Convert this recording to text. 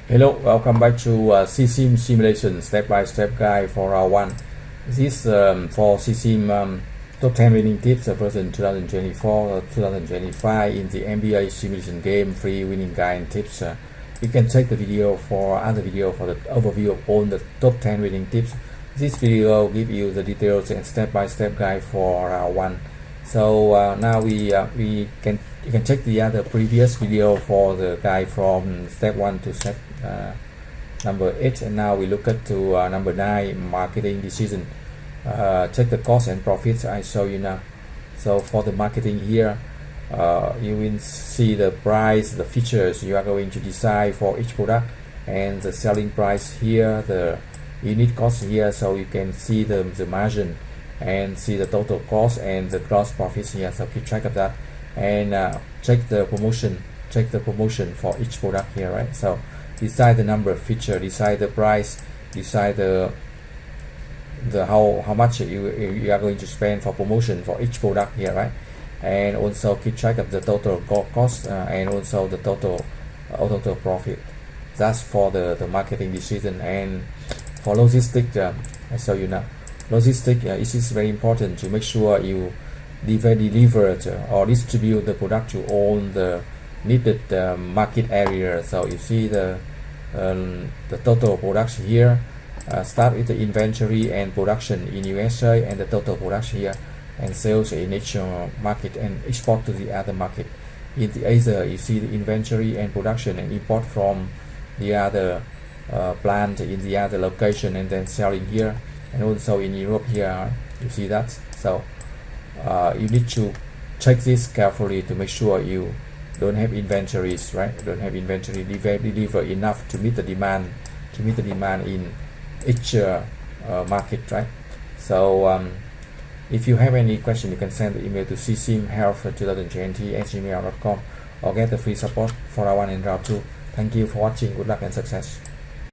Hello, welcome back to Cesim simulation step-by-step guide for round 1. This for Cesim top 10 winning tips version 2024-2025 in the NBA simulation game free winning guide and tips. You can check the video for other video for the overview of all the top 10 winning tips. This video give you the details and step-by-step guide for round 1. So now you can check the other previous video for the guide from step 1 to step number 8, and now we look at to number 9, marketing decision. Check the cost and profits I show you now. So for the marketing here, you will see the price, the features you are going to decide for each product, and the selling price here, the unit cost here, so you can see the margin and see the total cost and the gross profits here. So keep track of that, and check the promotion for each product here, right? So decide the number of feature, decide the price, decide the how much you are going to spend for promotion for each product here, right? And also keep track of the total cost and also the total profit. That's for the marketing decision. And for logistics, I show you now. Logistics it is very important to make sure you deliver or distribute the product to all the needed market area. So you see the total production here, start with the inventory and production in USA, and the total production here, and sales in each market, and export to the other market. In the Asia, you see the inventory and production and import from the other plant in the other location, and then selling here. And also in Europe here, you see that. So you need to check this carefully to make sure you don't have inventories, right? Don't have inventory, deliver enough to meet the demand in each market, right? So if you have any question, you can send the email to cesimhealth2020@gmail.com or get the free support for round 1 and round 2. Thank you for watching. Good luck and success.